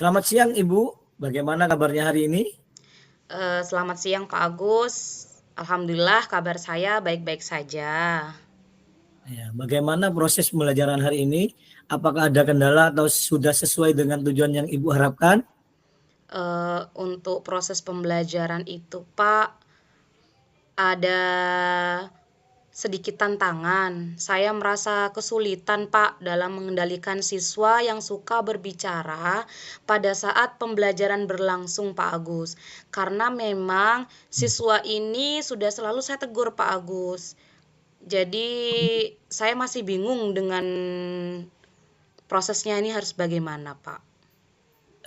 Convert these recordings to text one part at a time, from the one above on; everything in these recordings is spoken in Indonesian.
Selamat siang Ibu, bagaimana kabarnya hari ini? Selamat siang Pak Agus. Alhamdulillah kabar saya baik-baik saja. Ya, bagaimana proses pembelajaran hari ini? Apakah ada kendala atau sudah sesuai dengan tujuan yang Ibu harapkan? Untuk proses pembelajaran itu Pak, ada sedikit tantangan. Saya merasa kesulitan Pak dalam mengendalikan siswa yang suka berbicara pada saat pembelajaran berlangsung Pak Agus. Karena memang siswa ini sudah selalu saya tegur Pak Agus. Jadi saya masih bingung dengan prosesnya ini harus bagaimana, Pak?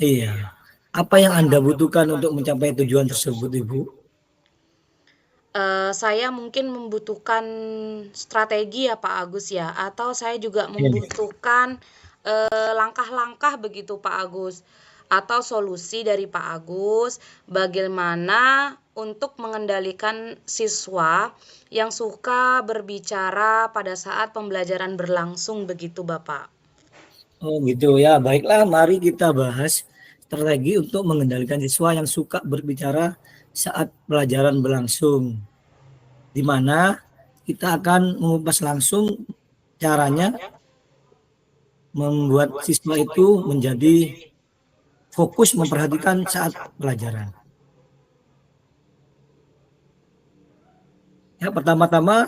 Iya. Apa yang Anda butuhkan untuk mencapai tujuan tersebut, Ibu? Saya mungkin membutuhkan strategi ya Pak Agus ya, atau saya juga Iya. membutuhkan langkah-langkah begitu Pak Agus, atau solusi dari Pak Agus, bagaimana untuk mengendalikan siswa yang suka berbicara pada saat pembelajaran berlangsung begitu Bapak. Oh gitu ya, baiklah mari kita bahas strategi untuk mengendalikan siswa yang suka berbicara saat pelajaran berlangsung. Di mana kita akan mengupas langsung caranya membuat siswa itu menjadi fokus memperhatikan saat pelajaran. Ya, pertama-tama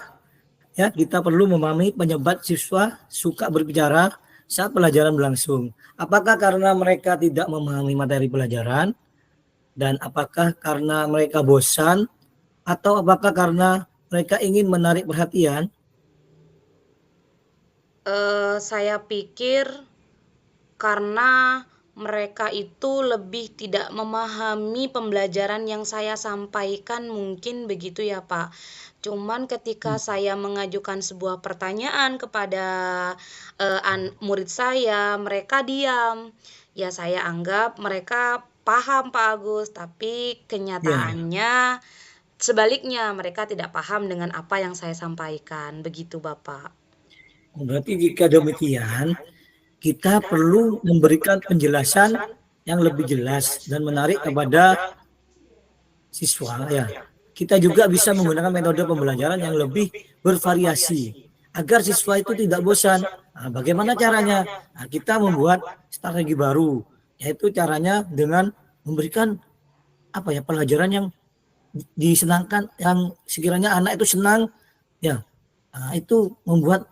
ya kita perlu memahami penyebab siswa suka berbicara saat pelajaran berlangsung. Apakah karena mereka tidak memahami materi pelajaran dan apakah karena mereka bosan atau apakah karena mereka ingin menarik perhatian? Saya pikir karena mereka itu lebih tidak memahami pembelajaran yang saya sampaikan mungkin begitu ya Pak. Cuman ketika saya mengajukan sebuah pertanyaan kepada murid saya, mereka diam. Ya saya anggap mereka paham Pak Agus, tapi Ya, kenyataannya sebaliknya mereka tidak paham dengan apa yang saya sampaikan. Begitu Bapak. berarti jika demikian kita perlu memberikan penjelasan yang lebih jelas dan menarik kepada siswa ya. Kita juga bisa menggunakan metode pembelajaran yang lebih bervariasi agar siswa itu tidak bosan. Nah, bagaimana caranya? Nah, kita membuat strategi baru, yaitu caranya dengan memberikan apa ya pelajaran yang disenangkan, yang sekiranya anak itu senang, ya. Nah, itu membuat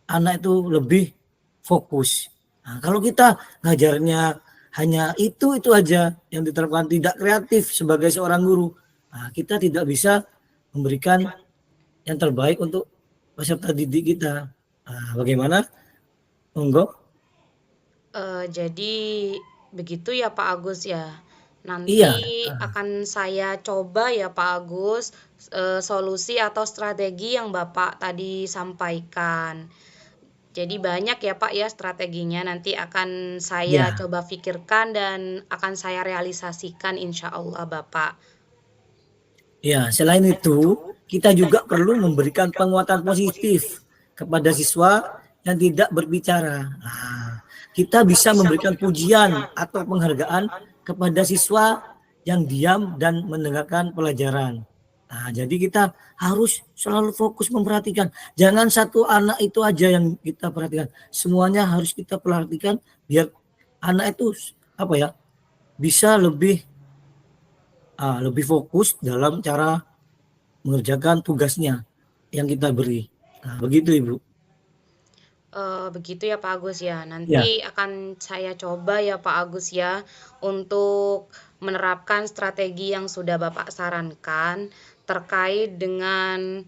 anak itu lebih fokus. Nah, kalau kita ngajarnya hanya itu aja yang diterapkan tidak kreatif sebagai seorang guru, nah, kita tidak bisa memberikan yang terbaik untuk peserta didik kita. Nah, bagaimana? Monggo. Jadi begitu ya Pak Agus ya. Nanti Iya, akan saya coba ya Pak Agus, solusi atau strategi yang Bapak tadi sampaikan. Jadi banyak ya Pak ya strateginya, nanti akan saya ya, coba pikirkan dan akan saya realisasikan insya Allah Bapak. ya. Selain itu, kita juga perlu memberikan penguatan positif kepada siswa yang tidak berbicara. Nah, kita bisa memberikan pujian atau penghargaan kepada siswa yang diam dan mendengarkan pelajaran. Nah, jadi kita harus selalu fokus memperhatikan. Jangan satu anak itu aja yang kita perhatikan. Semuanya harus kita perhatikan biar anak itu apa ya bisa lebih fokus dalam cara mengerjakan tugasnya yang kita beri. Nah, begitu Ibu. Begitu ya Pak Agus ya. Ya, Nanti akan saya coba ya Pak Agus ya untuk menerapkan strategi yang sudah Bapak sarankan terkait dengan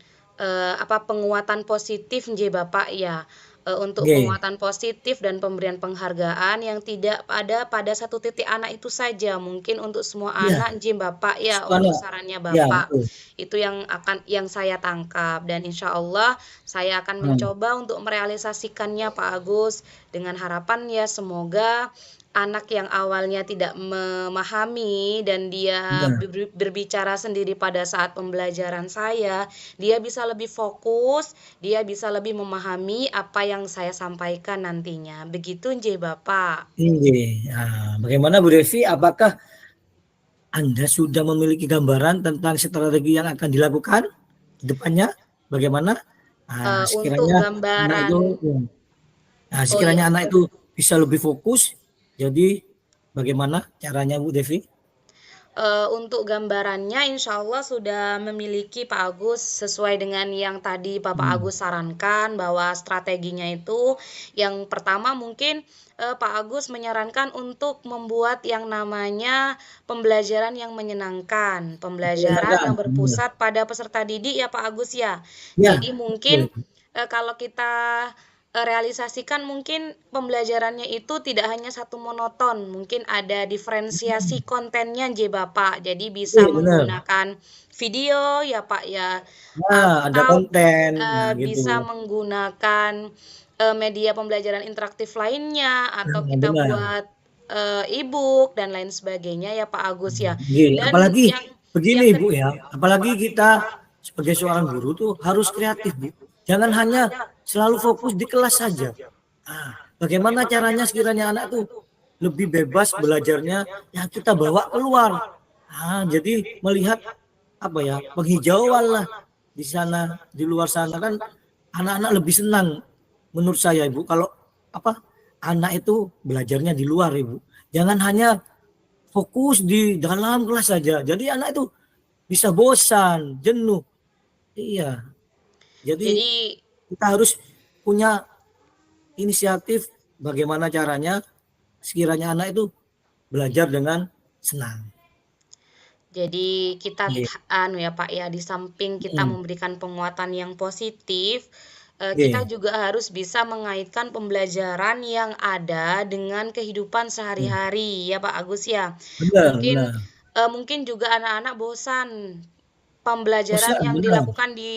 apa penguatan positif nggih Bapak ya. Untuk oke. penguatan positif dan pemberian penghargaan yang tidak ada pada satu titik anak itu saja, mungkin untuk semua Ya, anak nggih Bapak ya untuk soalnya sarannya ya Bapak. betul. Itu yang saya tangkap dan insya Allah saya akan Nah, mencoba untuk merealisasikannya Pak Agus dengan harapan ya semoga anak yang awalnya tidak memahami dan dia Benar. berbicara sendiri pada saat pembelajaran saya, dia bisa lebih fokus, dia bisa lebih memahami apa yang saya sampaikan nantinya. Begitu nggih, Bapak. Iya. Nah, bagaimana Bu Devi? Apakah Anda sudah memiliki gambaran tentang strategi yang akan dilakukan di depannya? Bagaimana? Untuk Sekiranya anak gambaran itu, oh ya. sekiranya anak itu bisa lebih fokus, jadi bagaimana caranya Bu Devi? Untuk gambarannya insya Allah sudah memiliki Pak Agus sesuai dengan yang tadi Bapak Hmm. Agus sarankan bahwa strateginya itu yang pertama mungkin Pak Agus menyarankan untuk membuat yang namanya pembelajaran yang menyenangkan, pembelajaran Menyenangkan. yang berpusat pada peserta didik ya Pak Agus ya. Ya, Jadi betul mungkin itu. kalau kita realisasikan mungkin pembelajarannya itu tidak hanya satu monoton, mungkin ada diferensiasi kontennya J Bapak. Jadi bisa Iya, benar. menggunakan video ya Pak ya, Nah, ada atau konten, nah gitu. bisa menggunakan media pembelajaran interaktif lainnya, atau Nah, kita benar. buat e-book dan lain sebagainya ya Pak Agus ya. Dan Apalagi yang begini Bu ya, apalagi kita sebagai seorang guru tuh harus kreatif Bu. Jangan hanya selalu fokus di kelas saja. Bagaimana caranya sekiranya anak tuh lebih bebas belajarnya, ya kita bawa keluar. Jadi melihat apa ya, penghijauan lah di sana, di luar sana kan anak-anak lebih senang menurut saya Ibu kalau apa anak itu belajarnya di luar Ibu. Jangan hanya fokus di dalam kelas saja. Jadi anak itu bisa bosan, jenuh. Iya. Jadi jadi kita harus punya inisiatif bagaimana caranya sekiranya anak itu belajar dengan senang. Jadi kita Iya. anu ya Pak ya, di samping kita Hmm. memberikan penguatan yang positif, kita Iya. juga harus bisa mengaitkan pembelajaran yang ada dengan kehidupan Iya. sehari-hari ya Pak Agus ya. Benar, Mungkin benar. mungkin juga anak-anak bosan pembelajaran Bosan, yang benar. dilakukan di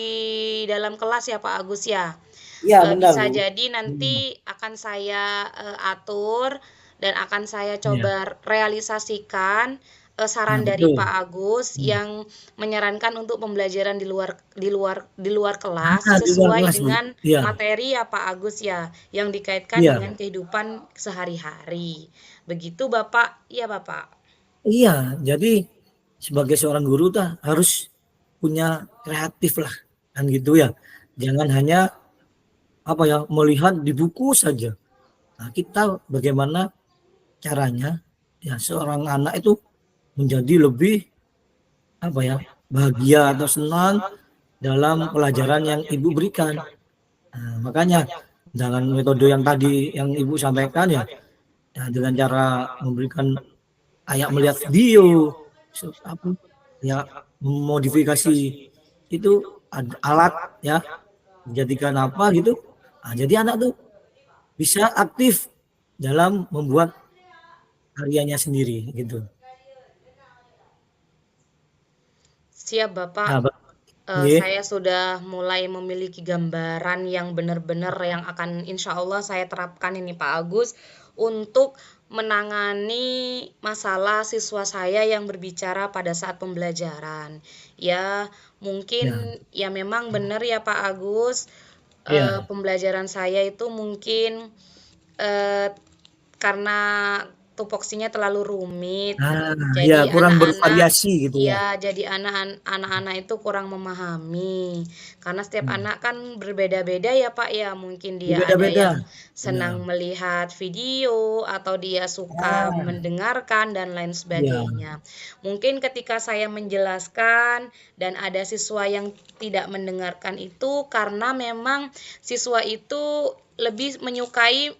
dalam kelas ya Pak Agus ya. Iya, benar Bisa Bu. jadi Hmm. nanti akan saya atur dan akan saya Iya. coba realisasikan Nah, saran dari betul. Pak Agus Hmm. yang menyarankan untuk pembelajaran di luar kelas Di luar sesuai kelas Bu. dengan Iya. materi ya Pak Agus ya yang dikaitkan Iya. dengan kehidupan sehari-hari. Begitu Bapak? Iya Bapak. Iya, jadi sebagai seorang guru harus punya kreatif lah kan gitu ya. Jangan hanya apa ya melihat di buku saja. Kita bagaimana caranya ya seorang anak itu menjadi lebih apa ya bahagia atau senang dalam pelajaran yang ibu berikan. Makanya dengan metode yang tadi yang ibu sampaikan ya, dengan cara memberikan kayak melihat video, apa ya modifikasi itu ada alat ya menjadikan apa gitu. Jadi anak tuh bisa aktif dalam membuat karyanya sendiri gitu. Siap Bapak. Nah, nggih. Saya sudah mulai memiliki gambaran yang benar-benar yang akan insya Allah saya terapkan ini Pak Agus untuk menangani masalah siswa saya yang berbicara pada saat pembelajaran. Ya, mungkin Ya, ya memang benar ya Pak Agus, iya. pembelajaran saya itu mungkin eh, karena tupoksinya terlalu rumit, Ya jadi kurang anak-anak bervariasi gitu ya. ya jadi anak-anak itu kurang memahami karena setiap Hmm. anak kan berbeda-beda ya Pak ya, mungkin dia ada Berbeda-beda. yang Benar. senang melihat video atau dia suka Ah, mendengarkan dan lain iya. sebagainya. Mungkin ketika saya menjelaskan dan ada siswa yang tidak mendengarkan itu karena memang siswa itu lebih menyukai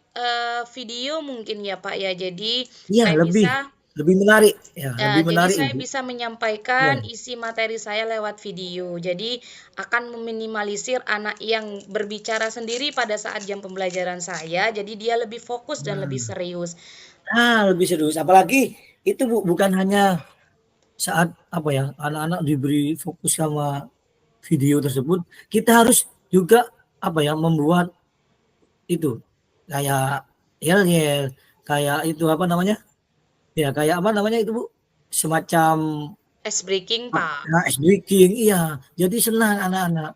video mungkin ya Pak ya. Jadi Iya saya bisa lebih menarik ya, lebih jadi menarik saya Ibu. bisa Iya. menyampaikan isi materi saya lewat video. Jadi akan meminimalisir anak yang berbicara sendiri pada saat jam pembelajaran saya. Jadi dia lebih fokus dan lebih Nah, serius. lebih serius. Apalagi itu Bu, bukan hanya saat apa ya anak-anak diberi fokus sama video tersebut, kita harus juga apa ya membuat itu kayak yel-yel kayak itu apa namanya? Ya kayak apa namanya itu Bu? Semacam Ice breaking, Pak. ice breaking, iya. Jadi senang anak-anak.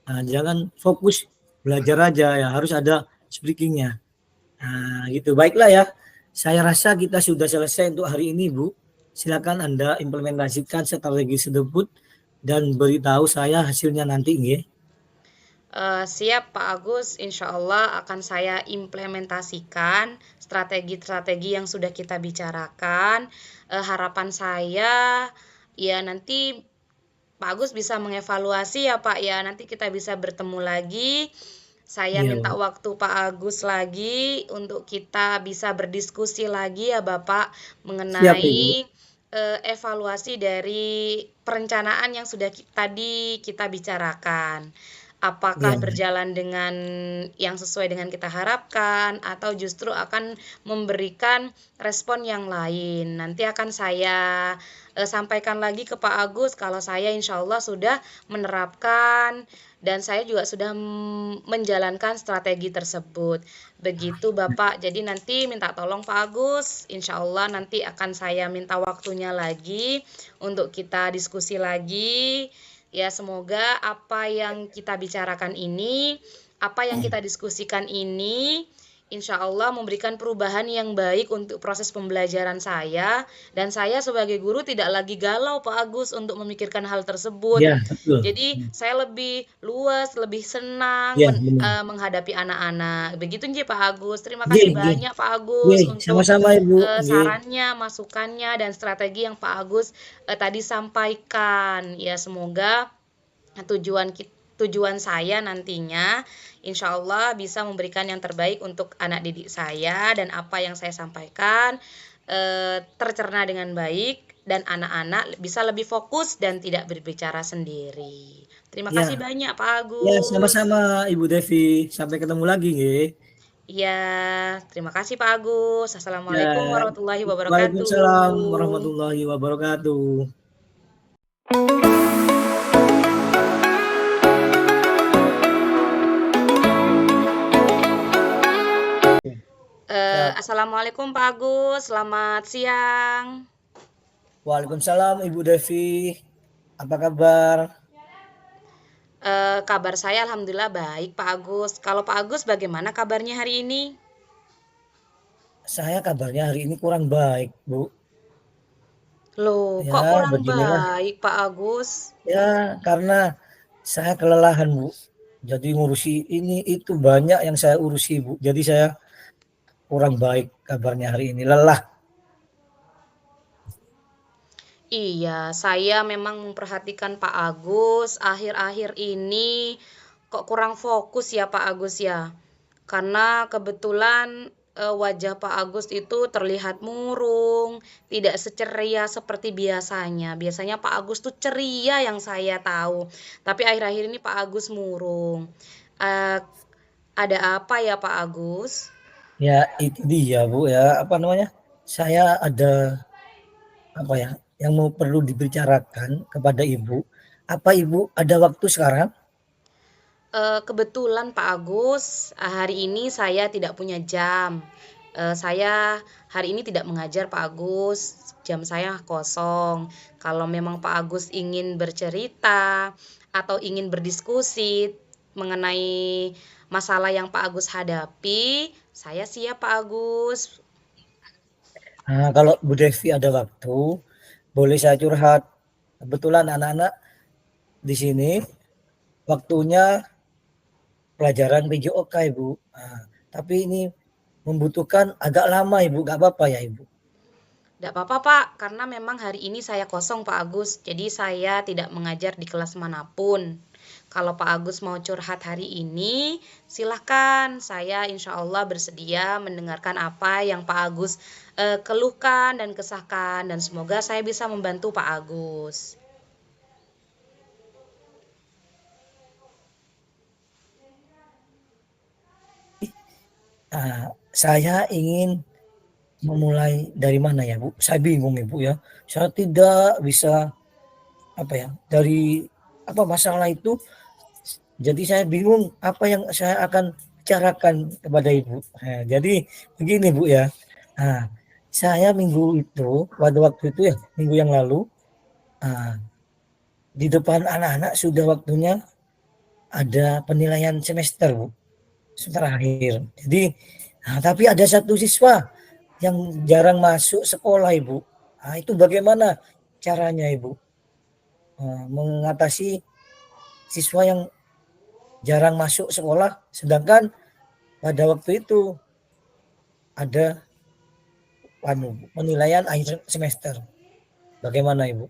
Nah, jangan fokus belajar aja ya, harus ada ice breaking-nya. Nah, gitu. Baiklah ya. Saya rasa kita sudah selesai untuk hari ini, Bu. Silakan Anda implementasikan strategi tersebut dan beritahu saya hasilnya nanti, nggih. Siap Pak Agus, insya Allah akan saya implementasikan strategi-strategi yang sudah kita bicarakan. Harapan saya ya nanti Pak Agus bisa mengevaluasi ya Pak ya, nanti kita bisa bertemu lagi. Saya Iya, minta Bu. waktu Pak Agus lagi untuk kita bisa berdiskusi lagi ya Bapak Siap, Ibu. mengenai evaluasi dari perencanaan yang sudah tadi kita bicarakan. Iya, Apakah berjalan dengan yang sesuai dengan kita harapkan atau justru akan memberikan respon yang lain. Nanti akan saya sampaikan lagi ke Pak Agus kalau saya insya Allah sudah menerapkan dan saya juga sudah menjalankan strategi tersebut. Begitu Bapak. Jadi nanti minta tolong Pak Agus, insya Allah nanti akan saya minta waktunya lagi untuk kita diskusi lagi. Ya, semoga apa yang kita bicarakan ini, apa yang kita diskusikan ini, insya Allah memberikan perubahan yang baik untuk proses pembelajaran saya. Dan saya sebagai guru tidak lagi galau, Pak Agus, untuk memikirkan hal tersebut. Iya, betul. Jadi, saya lebih luas, lebih senang Iya, benar. menghadapi anak-anak. Begitu nggih, Pak Agus. Terima Nggih, kasih nggih. banyak, Pak Agus, Nggih, untuk sama-sama Ibu. Nggih. sarannya, masukannya, dan strategi yang Pak Agus tadi sampaikan. Ya, semoga tujuan saya nantinya insya Allah bisa memberikan yang terbaik untuk anak didik saya dan apa yang saya sampaikan tercerna dengan baik dan anak-anak bisa lebih fokus dan tidak berbicara sendiri. Terima Ya, kasih banyak Pak ya Agus. sama-sama Ibu Devi. Sampai ketemu lagi, nggih. Ya, terima kasih Pak Agus. Assalamualaikum Ya, warahmatullahi Waalaikumsalam wabarakatuh. warahmatullahi wabarakatuh. Ya. Assalamualaikum Pak Agus, selamat siang. Waalaikumsalam Ibu Devi. Apa kabar? Kabar saya alhamdulillah baik Pak Agus. Kalau Pak Agus bagaimana kabarnya hari ini? Saya kabarnya hari ini kurang baik, Bu. Loh, Ya, kok kurang beginilah. baik Pak Agus? Ya, karena saya kelelahan, Bu. Jadi ngurusi ini itu banyak yang saya urusi, Bu. Jadi saya kurang baik kabarnya hari ini, lelah. Iya, saya memang memperhatikan Pak Agus akhir-akhir ini kok kurang fokus ya Pak Agus ya. Karena kebetulan wajah Pak Agus itu terlihat murung, tidak seceria seperti biasanya. Biasanya Pak Agus tuh ceria yang saya tahu. Tapi akhir-akhir ini Pak Agus murung. Eh, ada apa ya Pak Agus? Ya, itu dia, Bu, ya. Apa namanya? Saya ada apa ya, yang mau perlu dibicarakan kepada Ibu. Apa Ibu ada waktu sekarang? Kebetulan Pak Agus, hari ini saya tidak punya jam. Saya hari ini tidak mengajar Pak Agus, jam saya kosong. Kalau memang Pak Agus ingin bercerita atau ingin berdiskusi mengenai masalah yang Pak Agus hadapi, saya siap Pak Agus. Nah, kalau Bu Devi ada waktu, boleh saya curhat. Kebetulan anak-anak di sini waktunya pelajaran PJOK, Ibu. Nah, tapi ini membutuhkan agak lama, Ibu. Gak apa-apa ya, Ibu? Tidak apa-apa Pak, karena memang hari ini saya kosong Pak Agus, jadi saya tidak mengajar di kelas manapun. Kalau Pak Agus mau curhat hari ini, silahkan. Saya insya Allah bersedia mendengarkan apa yang Pak Agus keluhkan dan kesahkan. Dan semoga saya bisa membantu Pak Agus. Nah, saya ingin memulai dari mana ya, Bu? Saya bingung, Ibu ya. Saya tidak bisa apa ya, dari apa masalah itu. Jadi saya bingung apa yang saya akan bicarakan kepada Ibu. Nah, jadi begini, Bu ya. Nah, saya minggu itu, pada waktu itu ya, minggu yang lalu, ah, di depan anak-anak sudah waktunya ada penilaian semester, Bu, semester akhir. Jadi, tapi ada satu siswa yang jarang masuk sekolah, Ibu. Nah, itu bagaimana caranya, Ibu, mengatasi siswa yang jarang masuk sekolah, sedangkan pada waktu itu ada penilaian akhir semester. Bagaimana, Ibu?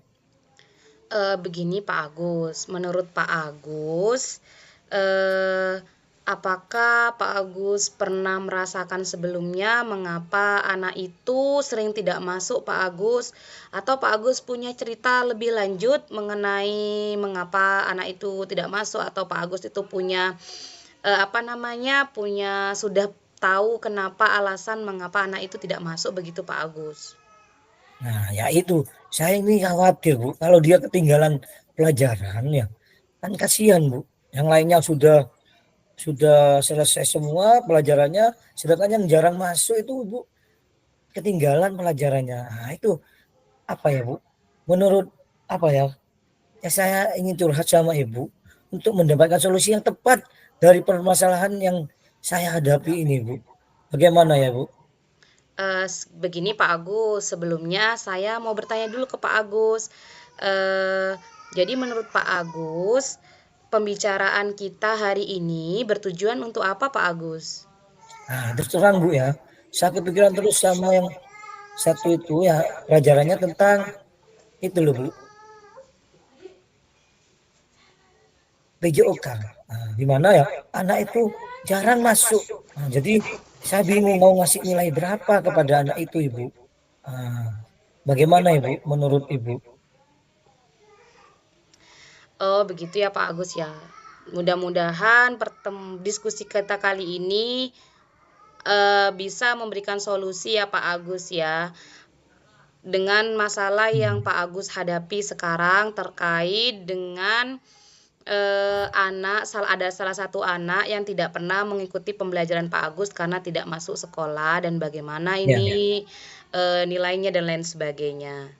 Begini Pak Agus, menurut Pak Agus, eh, apakah Pak Agus pernah merasakan sebelumnya mengapa anak itu sering tidak masuk Pak Agus? Atau Pak Agus punya cerita lebih lanjut mengenai mengapa anak itu tidak masuk, atau Pak Agus itu punya punya sudah tahu kenapa alasan mengapa anak itu tidak masuk begitu Pak Agus? Nah, ya itu. Saya ini khawatir, Bu, kalau dia ketinggalan pelajaran ya, kan kasihan, Bu. Yang lainnya sudah selesai semua pelajarannya, sedangkan yang jarang masuk itu, Bu, ketinggalan pelajarannya. Nah, itu apa ya, Bu? Menurut apa ya? Ya saya ingin curhat sama Ibu untuk mendapatkan solusi yang tepat dari permasalahan yang saya hadapi ini, Bu. Bagaimana ya, Bu? Begini Pak Agus, sebelumnya saya mau bertanya dulu ke Pak Agus. Eh, jadi menurut Pak Agus, pembicaraan kita hari ini bertujuan untuk apa Pak Agus? Nah, terus terang, Bu, ya. Saya kepikiran terus sama yang satu itu ya, pelajarannya tentang itu loh, Bu, PJOK. Nah, di mana ya anak itu jarang masuk. Nah, jadi saya bingung mau ngasih nilai berapa kepada anak itu, Ibu. Nah, bagaimana, Ibu, menurut Ibu? Oh, begitu ya Pak Agus ya. Mudah-mudahan diskusi kita kali ini bisa memberikan solusi ya Pak Agus ya. Dengan masalah yang Pak Agus hadapi sekarang terkait dengan ada salah satu anak yang tidak pernah mengikuti pembelajaran Pak Agus karena tidak masuk sekolah, dan bagaimana Ya. ini nilainya dan lain sebagainya.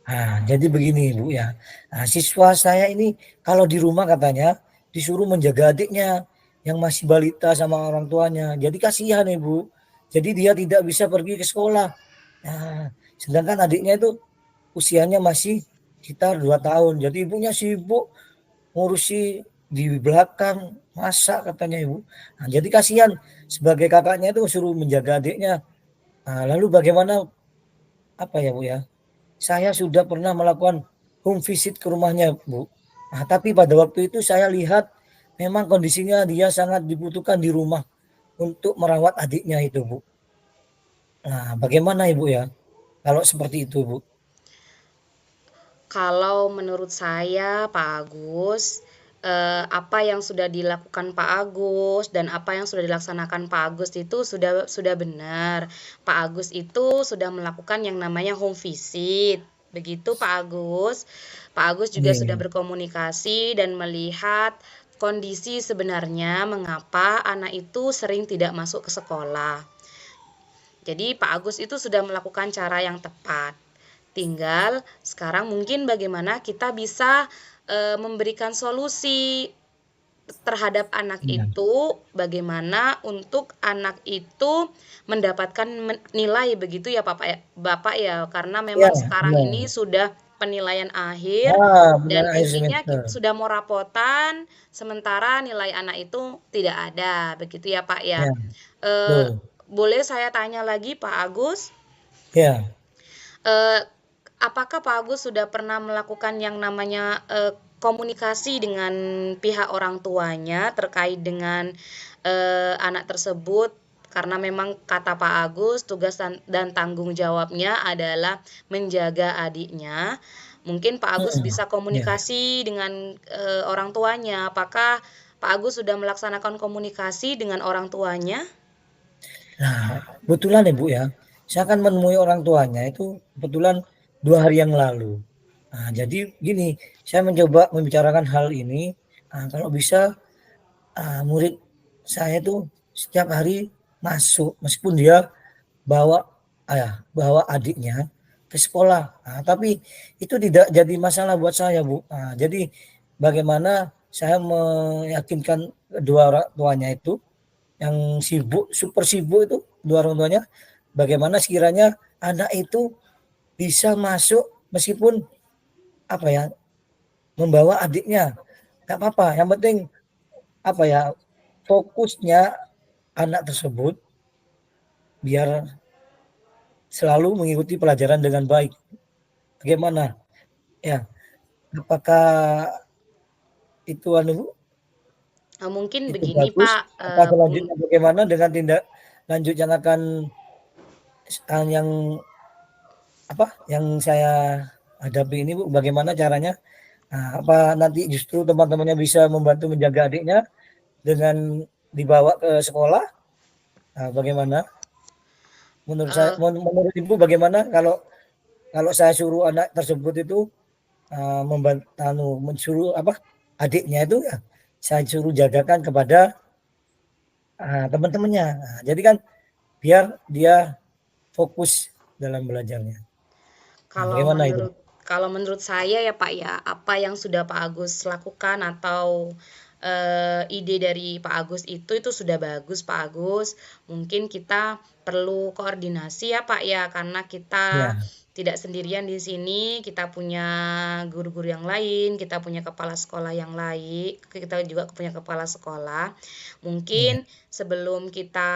Nah, jadi begini, Bu, ya. Nah, siswa saya ini kalau di rumah katanya disuruh menjaga adiknya yang masih balita sama orang tuanya. Jadi kasihan, Ibu. Jadi dia tidak bisa pergi ke sekolah. Nah, sedangkan adiknya itu usianya masih sekitar 2 tahun. Jadi ibunya sibuk ngurusi di belakang, masak katanya, Ibu. Nah, jadi kasihan sebagai kakaknya itu suruh menjaga adiknya. Nah, lalu bagaimana apa ya, Bu, ya? Saya sudah pernah melakukan home visit ke rumahnya, Bu. Nah, tapi pada waktu itu saya lihat memang kondisinya dia sangat dibutuhkan di rumah untuk merawat adiknya itu, Bu. Nah, bagaimana Ibu ya kalau seperti itu, Bu? Kalau menurut saya Pak Agus, apa yang sudah dilakukan Pak Agus dan apa yang sudah dilaksanakan Pak Agus itu sudah benar. Pak Agus itu sudah melakukan yang namanya home visit. Begitu Pak Agus. Pak Agus juga sudah Iya. berkomunikasi dan melihat kondisi sebenarnya mengapa anak itu sering tidak masuk ke sekolah. Jadi Pak Agus itu sudah melakukan cara yang tepat. Tinggal sekarang mungkin bagaimana kita bisa memberikan solusi terhadap anak Iya. itu, bagaimana untuk anak itu mendapatkan nilai begitu ya Bapak ya, karena Iya, memang sekarang ini benar. sudah penilaian akhir dan Benar akhir intinya semester. sudah mau rapotan, sementara nilai anak itu tidak ada, begitu ya Pak ya. Ya, Eh, betul. Boleh saya tanya lagi Pak Agus? Ya. Eh, Apakah Pak Agus sudah pernah melakukan yang namanya komunikasi dengan pihak orang tuanya terkait dengan anak tersebut? Karena memang kata Pak Agus, tugas dan tanggung jawabnya adalah menjaga adiknya. Mungkin Pak Agus bisa Ya. komunikasi dengan orang tuanya. Apakah Pak Agus sudah melaksanakan komunikasi dengan orang tuanya? Nah, kebetulan ya, Bu, ya, saya akan menemui orang tuanya itu kebetulan 2 hari yang lalu. Nah, jadi gini, saya mencoba membicarakan hal ini, kalau bisa, murid saya itu setiap hari masuk meskipun dia bawa bawa adiknya ke sekolah. Nah, tapi itu tidak jadi masalah buat saya, Bu. Nah, jadi bagaimana saya meyakinkan kedua orang tuanya itu yang sibuk, super sibuk itu dua orang tuanya, bagaimana sekiranya anak itu bisa masuk meskipun apa ya, membawa adiknya. Enggak apa-apa, yang penting apa ya, fokusnya anak tersebut biar selalu mengikuti pelajaran dengan baik. Bagaimana? Ya, apakah itu Bu? Mungkin Itu begini bagus? Pak, Apa selanjutnya bagaimana dengan tindak lanjut yang akan yang yang saya hadapi ini Bu? Bagaimana caranya? Nah, apa nanti justru teman-temannya bisa membantu menjaga adiknya dengan dibawa ke sekolah? Nah, bagaimana? Menurut Ibu bagaimana kalau saya suruh anak tersebut itu mensuruh adiknya itu ya saya suruh jagakan kepada teman-temannya. Nah, jadi kan biar dia fokus dalam belajarnya. Nah, Kalau bagaimana itu? menurut saya ya Pak ya, apa yang sudah Pak Agus lakukan atau ide dari Pak Agus itu sudah bagus Pak Agus. Mungkin kita perlu koordinasi ya Pak ya, karena kita Ya, tidak sendirian di sini, kita punya guru-guru yang lain, kita punya kepala sekolah yang lain, kita juga punya kepala sekolah. ya, Mungkin sebelum kita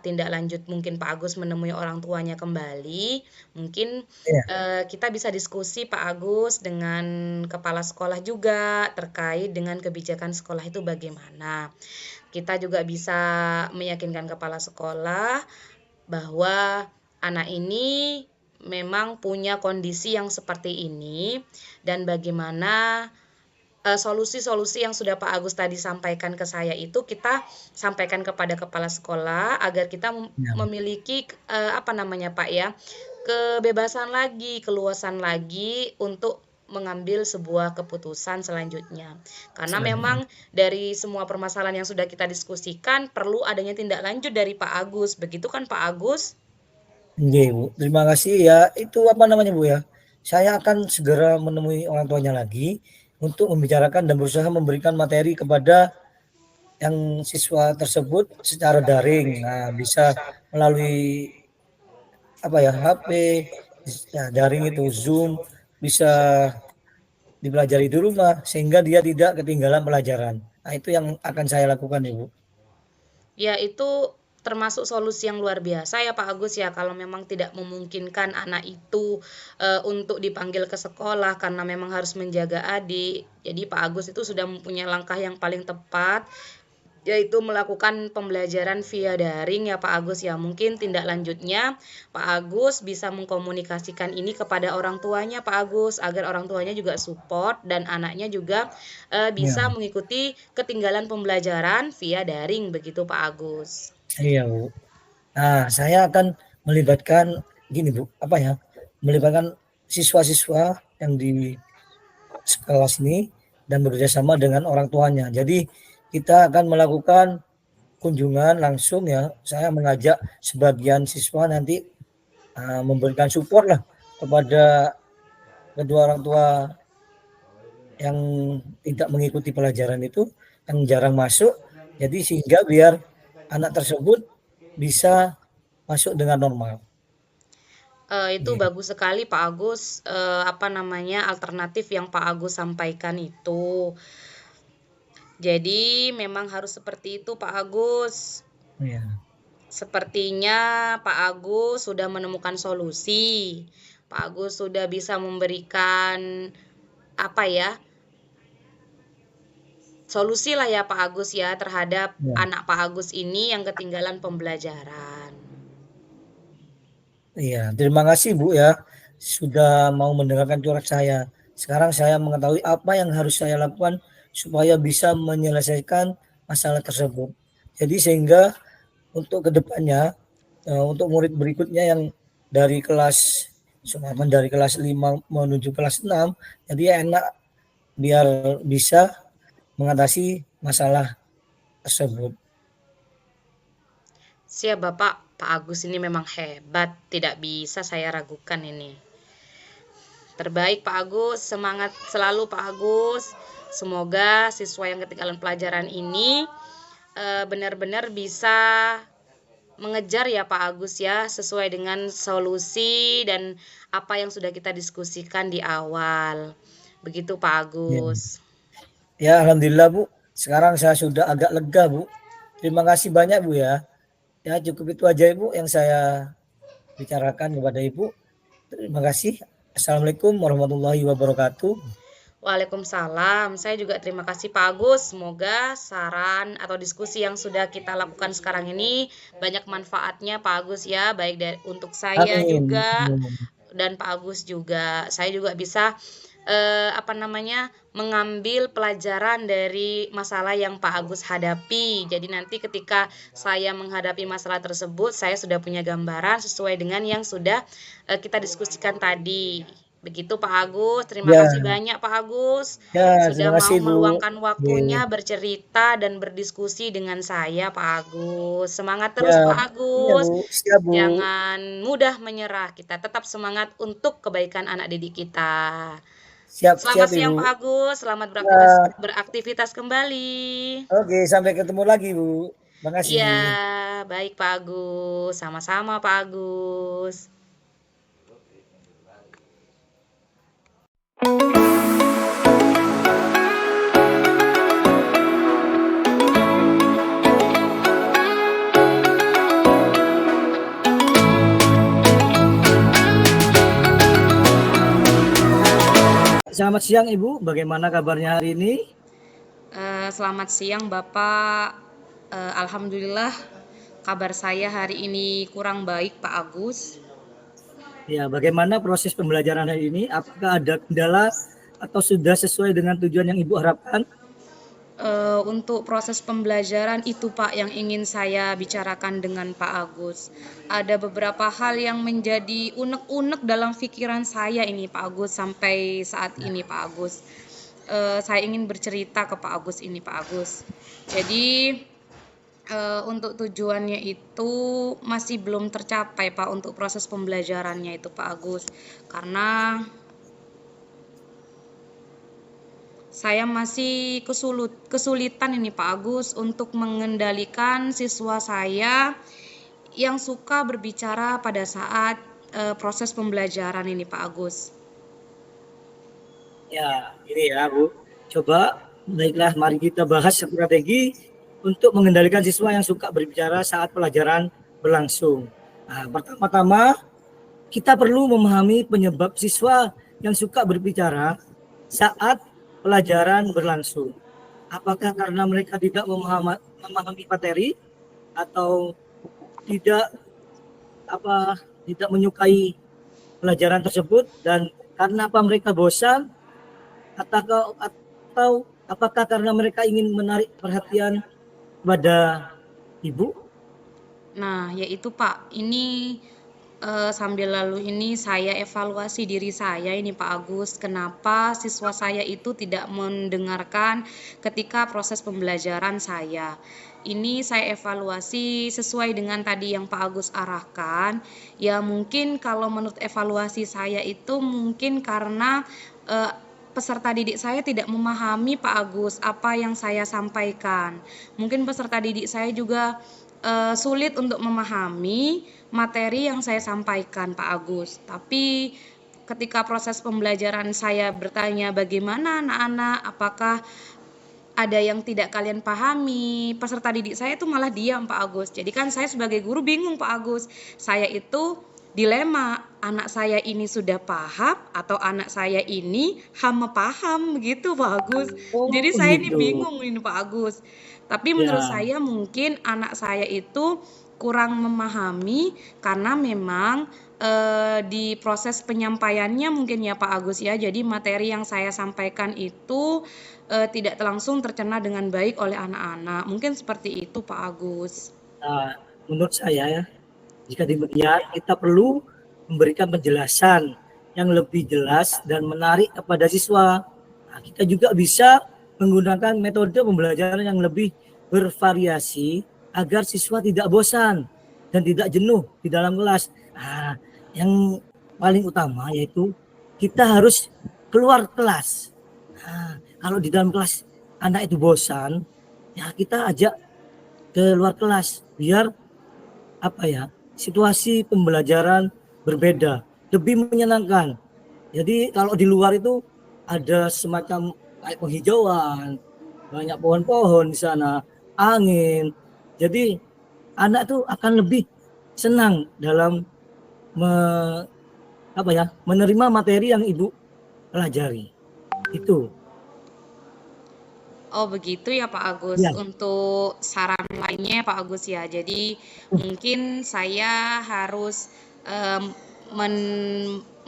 tindak lanjut, mungkin Pak Agus menemui orang tuanya kembali, mungkin ya, kita bisa diskusi Pak Agus dengan kepala sekolah juga terkait dengan kebijakan sekolah itu bagaimana. Kita juga bisa meyakinkan kepala sekolah bahwa anak ini memang punya kondisi yang seperti ini dan bagaimana solusi-solusi yang sudah Pak Agus tadi sampaikan ke saya itu kita sampaikan kepada kepala sekolah agar kita ya, memiliki Pak ya, kebebasan lagi, keluasan lagi untuk mengambil sebuah keputusan selanjutnya. Karena selanjutnya. memang dari semua permasalahan yang sudah kita diskusikan perlu adanya tindak lanjut dari Pak Agus. Begitu kan Pak Agus? Nggih, Bu. Terima kasih ya. Itu Bu ya. Saya akan segera menemui orang tuanya lagi untuk membicarakan dan berusaha memberikan materi kepada yang siswa tersebut secara daring. Nah, bisa melalui HP, ya, daring itu Zoom, bisa dipelajari di rumah sehingga dia tidak ketinggalan pelajaran. Nah, itu yang akan saya lakukan, Ibu. Ya, itu termasuk solusi yang luar biasa ya Pak Agus ya, kalau memang tidak memungkinkan anak itu untuk dipanggil ke sekolah karena memang harus menjaga adik. Jadi Pak Agus itu sudah mempunyai langkah yang paling tepat, yaitu melakukan pembelajaran via daring ya Pak Agus ya. Mungkin tindak lanjutnya Pak Agus bisa mengkomunikasikan ini kepada orang tuanya Pak Agus agar orang tuanya juga support dan anaknya juga bisa Ya, mengikuti ketinggalan pembelajaran via daring begitu Pak Agus. iya, Bu. Nah, saya akan melibatkan gini, Bu, melibatkan siswa-siswa yang di kelas ini dan bekerjasama dengan orang tuanya. Jadi kita akan melakukan kunjungan langsung ya. Saya mengajak sebagian siswa nanti memberikan support lah kepada kedua orang tua yang tidak mengikuti pelajaran itu, yang jarang masuk. Jadi sehingga biar anak tersebut bisa masuk dengan normal. Itu Gitu. bagus sekali Pak Agus, alternatif yang Pak Agus sampaikan itu. Jadi memang harus seperti itu Pak Agus. Ya, Sepertinya Pak Agus sudah menemukan solusi. Pak Agus sudah bisa memberikan apa ya, solusi lah ya Pak Agus ya terhadap ya. anak Pak Agus ini yang ketinggalan pembelajaran. Iya, terima kasih Bu ya sudah mau mendengarkan curhat saya. Sekarang saya mengetahui apa yang harus saya lakukan supaya bisa menyelesaikan masalah tersebut. Jadi sehingga untuk kedepannya untuk murid berikutnya yang dari kelas dari kelas 5 menuju kelas 6, jadi enak biar bisa mengatasi masalah tersebut. Siap Bapak, Pak Agus ini memang hebat, tidak bisa saya ragukan ini. Terbaik Pak Agus, semangat selalu Pak Agus. Semoga siswa yang ketinggalan pelajaran ini benar-benar bisa mengejar ya Pak Agus ya, sesuai dengan solusi dan apa yang sudah kita diskusikan di awal. Begitu Pak Ya. Agus. Ya, alhamdulillah Bu. Sekarang saya sudah agak lega Bu. Terima kasih banyak Bu ya. Ya, cukup itu aja Ibu yang saya bicarakan kepada Ibu. Terima kasih. Assalamualaikum warahmatullahi wabarakatuh. Waalaikumsalam. Saya juga terima kasih Pak Agus. Semoga saran atau diskusi yang sudah kita lakukan sekarang ini banyak manfaatnya Pak Agus ya, baik untuk saya Amin. juga dan Pak Agus juga. Saya juga bisa mengambil pelajaran dari masalah yang Pak Agus hadapi. Jadi nanti ketika saya menghadapi masalah tersebut, saya sudah punya gambaran sesuai dengan yang sudah kita diskusikan tadi. Begitu Pak Agus, terima Ya, kasih banyak Pak Agus ya, sudah terima mau kasih Bu. meluangkan waktunya Ya, bercerita dan berdiskusi dengan saya Pak Agus. Semangat terus ya, Pak iya Agus. Bu. Siap Bu. Jangan mudah menyerah. Kita tetap semangat untuk kebaikan anak didik kita. Siap, Selamat siap siang Ibu. Pak Agus, selamat Ya, beraktivitas kembali. oke, sampai ketemu lagi Bu. Terima Iya, kasih. baik Pak Agus. Sama-sama Pak Agus. Selamat siang Ibu, bagaimana kabarnya hari ini? Selamat siang Bapak. Alhamdulillah kabar saya hari ini kurang baik Pak Agus. Ya, bagaimana proses pembelajaran hari ini? Apakah ada kendala atau sudah sesuai dengan tujuan yang Ibu harapkan? Untuk proses pembelajaran itu Pak yang ingin saya bicarakan dengan Pak Agus. Ada beberapa hal yang menjadi unek-unek dalam pikiran saya ini Pak Agus sampai saat ini Pak Agus. Saya ingin bercerita ke Pak Agus ini Pak Agus. Jadi untuk tujuannya itu masih belum tercapai Pak untuk proses pembelajarannya itu Pak Agus. Karena saya masih kesulitan ini Pak Agus untuk mengendalikan siswa saya yang suka berbicara pada saat proses pembelajaran ini Pak Agus. Ya, ini ya Bu. Coba, baiklah mari kita bahas strategi untuk mengendalikan siswa yang suka berbicara saat pelajaran berlangsung. Nah, pertama-tama kita perlu memahami penyebab siswa yang suka berbicara saat pelajaran berlangsung. Apakah karena mereka tidak memahami materi atau tidak menyukai pelajaran tersebut, dan karena apa mereka bosan atau apakah karena mereka ingin menarik perhatian pada Ibu? Nah, yaitu Pak, ini sambil lalu ini saya evaluasi diri saya ini Pak Agus, kenapa siswa saya itu tidak mendengarkan ketika proses pembelajaran saya. Ini saya evaluasi sesuai dengan tadi yang Pak Agus arahkan. Ya mungkin kalau menurut evaluasi saya itu mungkin karena peserta didik saya tidak memahami Pak Agus apa yang saya sampaikan. Mungkin peserta didik saya juga sulit untuk memahami materi yang saya sampaikan Pak Agus. Tapi ketika proses pembelajaran saya bertanya bagaimana anak-anak, apakah ada yang tidak kalian pahami, peserta didik saya itu malah diam Pak Agus. Jadi kan saya sebagai guru bingung Pak Agus. Saya itu dilema, anak saya ini sudah paham atau anak saya ini hama paham begitu Pak Agus. Oh, Jadi saya ini begitu. bingung ini Pak Agus. Tapi menurut Ya, saya mungkin anak saya itu kurang memahami karena memang di proses penyampaiannya mungkin ya Pak Agus ya. Jadi materi yang saya sampaikan itu tidak langsung tercerna dengan baik oleh anak-anak. Mungkin seperti itu Pak Agus. nah, menurut saya ya, jika demikian kita perlu memberikan penjelasan yang lebih jelas dan menarik kepada siswa. Nah, kita juga bisa menggunakan metode pembelajaran yang lebih bervariasi agar siswa tidak bosan. dan tidak jenuh di dalam kelas. Nah, yang paling utama yaitu kita harus keluar kelas. Nah, kalau di dalam kelas anak itu bosan, ya kita ajak ke luar kelas biar apa ya, situasi pembelajaran berbeda, lebih menyenangkan. Jadi kalau di luar itu ada semacam kayak penghijauan, banyak pohon-pohon di sana, angin. Jadi anak tuh akan lebih senang dalam menerima materi yang ibu pelajari. Itu. Oh begitu ya Pak Agus. Ya, Untuk saran lainnya Pak Agus ya. Jadi mungkin saya harus em,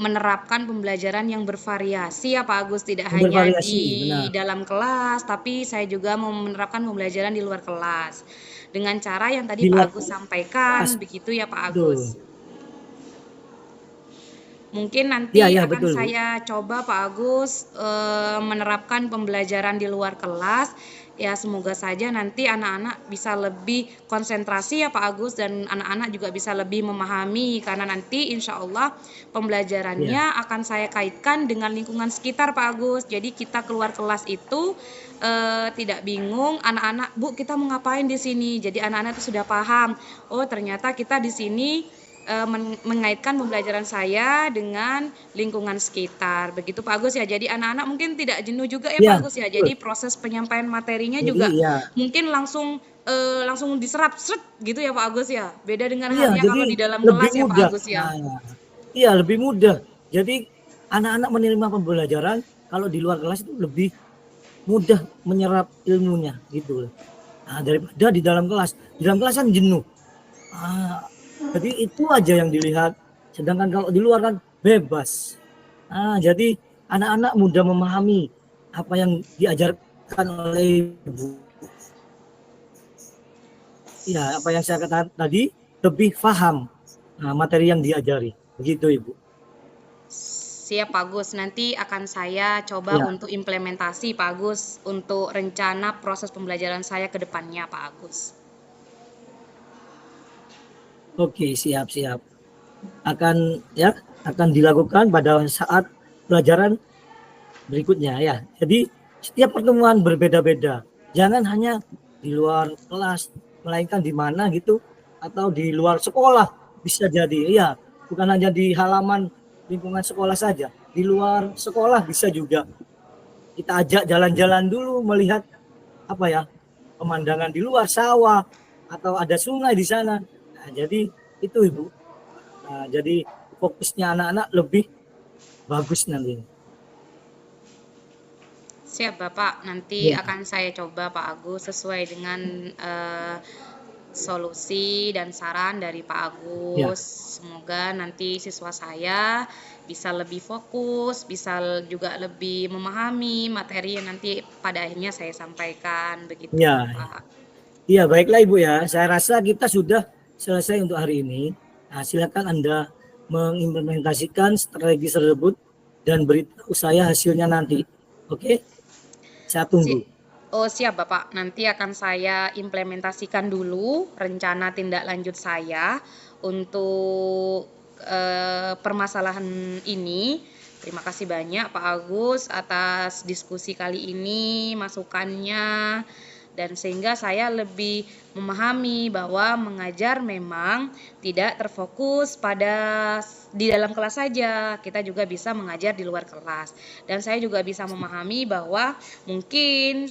menerapkan pembelajaran yang bervariasi ya Pak Agus. Tidak hanya bervariasi, di benar. dalam kelas, tapi saya juga mau menerapkan pembelajaran di luar kelas. Dengan cara yang tadi Di Pak luar Agus kelas, sampaikan, begitu ya Pak Agus. betul. Mungkin Iya, nanti iya akan betul, Bu. saya coba Pak Agus menerapkan pembelajaran di luar kelas. Ya semoga saja nanti anak-anak bisa lebih konsentrasi ya Pak Agus dan anak-anak juga bisa lebih memahami karena nanti insya Allah Iya. pembelajarannya akan saya kaitkan dengan lingkungan sekitar Pak Agus. Jadi kita keluar kelas itu tidak bingung anak-anak, Bu kita mau ngapain di sini? Jadi anak-anak itu sudah paham. Oh ternyata kita di sini mengaitkan pembelajaran saya dengan lingkungan sekitar. Begitu Pak Agus ya. Jadi anak-anak mungkin tidak jenuh juga ya Pak Iya, Agus ya. betul. Jadi proses penyampaian materinya Jadi juga ya, mungkin langsung diserap sret gitu ya Pak Agus ya. Beda dengan iya, halnya kalau jadi di dalam lebih kelas ya Pak mudah. Agus ya. Nah, iya lebih mudah. Jadi anak-anak menerima pembelajaran kalau di luar kelas itu lebih mudah menyerap ilmunya gitu. Nah, daripada di dalam kelas. Di dalam kelas kan jenuh. Ah, jadi itu aja yang dilihat. Sedangkan kalau di luar kan bebas. Ah, jadi anak-anak mudah memahami apa yang diajarkan oleh ibu. Ya, apa yang saya katakan tadi lebih paham materi yang diajari. Begitu, Ibu. Siap Pak Agus, nanti akan saya coba Ya, untuk implementasi Pak Agus untuk rencana proses pembelajaran saya ke depannya Pak Agus. oke, siap-siap. Akan dilakukan pada saat pelajaran berikutnya ya. Jadi setiap pertemuan berbeda-beda. Jangan hanya di luar kelas, melainkan di mana gitu atau di luar sekolah bisa jadi. Iya, bukan hanya di halaman lingkungan sekolah saja. Di luar sekolah bisa juga. Kita ajak jalan-jalan dulu melihat apa ya, pemandangan di luar sawah atau ada sungai di sana. Nah, jadi itu Ibu. Nah, jadi fokusnya anak-anak lebih bagus nanti. Siap Bapak, nanti Ya, akan saya coba Pak Agus sesuai dengan solusi dan saran dari Pak ya, Agus. Semoga nanti siswa saya bisa lebih fokus, bisa juga lebih memahami materi yang nanti pada akhirnya saya sampaikan. Begitu ya. Pak. Iya, baiklah Ibu ya. Saya rasa kita sudah selesai untuk hari ini. Nah, silakan Anda mengimplementasikan strategi tersebut dan beritahu saya hasilnya nanti. Oke? Saya tunggu. Oh siap Bapak, nanti akan saya implementasikan dulu rencana tindak lanjut saya untuk permasalahan ini. Terima kasih banyak Pak Agus atas diskusi kali ini, masukannya, dan sehingga saya lebih memahami bahwa mengajar memang tidak terfokus pada di dalam kelas saja, kita juga bisa mengajar di luar kelas. Dan saya juga bisa memahami bahwa mungkin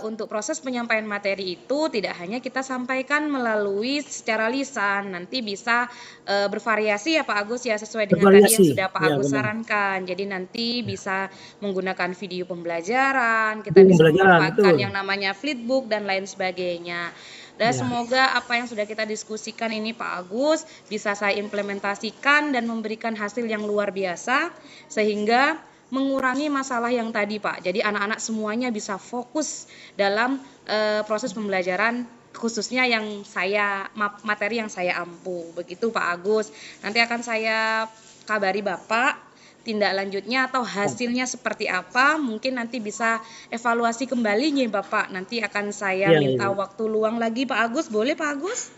untuk proses penyampaian materi itu tidak hanya kita sampaikan melalui secara lisan, nanti bisa bervariasi ya Pak Agus ya sesuai dengan tadi yang Bervariasi. sudah Pak Ya, Agus benar. sarankan. Jadi nanti bisa menggunakan video pembelajaran, kita Itu bisa pembelajaran, memanfaatkan betul. yang namanya flipbook dan lain sebagainya. Dan Ya, semoga apa yang sudah kita diskusikan ini Pak Agus bisa saya implementasikan dan memberikan hasil yang luar biasa sehingga mengurangi masalah yang tadi Pak. Jadi anak-anak semuanya bisa fokus dalam proses pembelajaran khususnya yang materi yang saya ampu. Begitu Pak Agus. Nanti akan saya kabari Bapak tindak lanjutnya atau hasilnya seperti apa. Mungkin nanti bisa evaluasi kembali nih Bapak. Nanti akan saya ya, minta Ibu. waktu luang lagi Pak Agus. Boleh Pak Agus?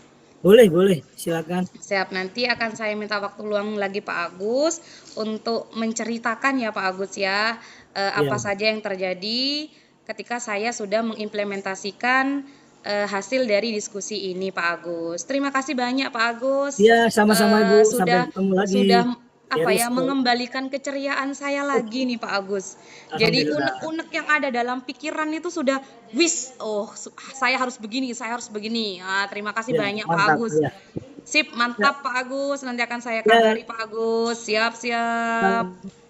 Boleh, boleh, silakan. Siap, nanti akan saya minta waktu luang lagi Pak Agus untuk menceritakan ya Pak Agus ya, apa Ya, saja yang terjadi ketika saya sudah mengimplementasikan hasil dari diskusi ini Pak Agus. Terima kasih banyak Pak Agus, ya, sama-sama Ibu. Sampai sudah ketemu lagi. sudah apa Beres ya, kok. mengembalikan keceriaan saya lagi nih Pak Agus. Jadi Alhamdulillah. unek-unek yang ada dalam pikiran itu sudah saya harus begini, saya harus begini. Terima kasih Ya, banyak Pak mantap. Agus. Ya, Sip, ya, mantap Pak Agus. Nanti akan saya ya, kabari Pak Agus. Siap, siap.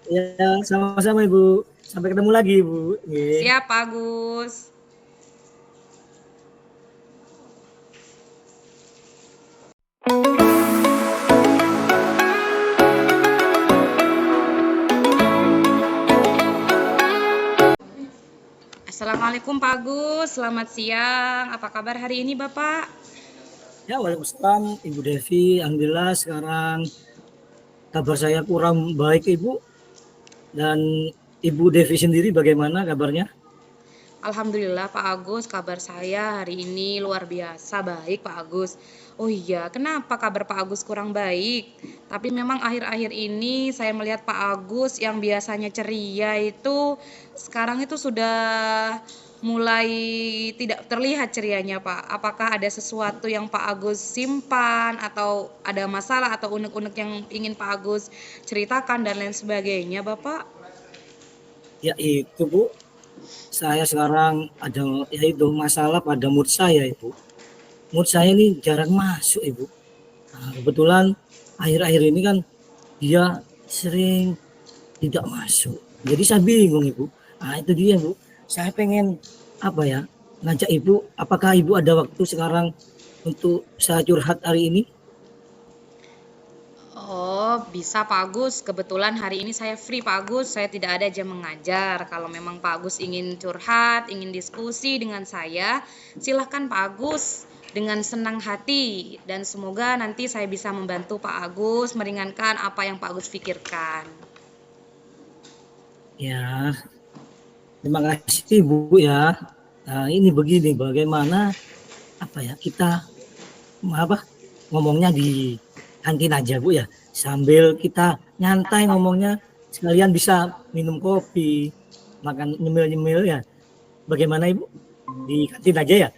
ya, sama-sama Ibu. Sampai ketemu lagi Ibu. Oke. Siap Pak Agus. Assalamualaikum Pak Agus, selamat siang. Apa kabar hari ini Bapak? Ya, waalaikumsalam Ibu Devi. Alhamdulillah sekarang kabar saya kurang baik Ibu. Dan Ibu Devi sendiri bagaimana kabarnya? Alhamdulillah Pak Agus, kabar saya hari ini luar biasa baik Pak Agus. Oh iya, kenapa kabar Pak Agus kurang baik? Tapi memang akhir-akhir ini saya melihat Pak Agus yang biasanya ceria itu sekarang itu sudah mulai tidak terlihat cerianya Pak. Apakah ada sesuatu yang Pak Agus simpan atau ada masalah atau unek-unek yang ingin Pak Agus ceritakan dan lain sebagainya Bapak? Ya itu Bu, saya sekarang ada yaitu masalah pada mood saya Ibu. Mood saya ini jarang masuk Ibu. Nah, kebetulan akhir-akhir ini kan dia sering tidak masuk. Jadi saya bingung Ibu. Nah itu dia Bu. Saya pengen apa ya, ngajak Ibu, apakah Ibu ada waktu sekarang untuk saya curhat hari ini? Oh, bisa Pak Agus. Kebetulan hari ini saya free Pak Agus. Saya tidak ada jam mengajar. Kalau memang Pak Agus ingin curhat, ingin diskusi dengan saya, silahkan Pak Agus dengan senang hati. Dan semoga nanti saya bisa membantu Pak Agus meringankan apa yang Pak Agus pikirkan. Ya, terima kasih Bu ya. Nah, ini begini bagaimana apa ya, kita apa ngomongnya di kantin aja Bu ya. Sambil kita nyantai ngomongnya, sekalian bisa minum kopi, makan nyemil-nyemil ya. Bagaimana Ibu? Di kantin aja ya?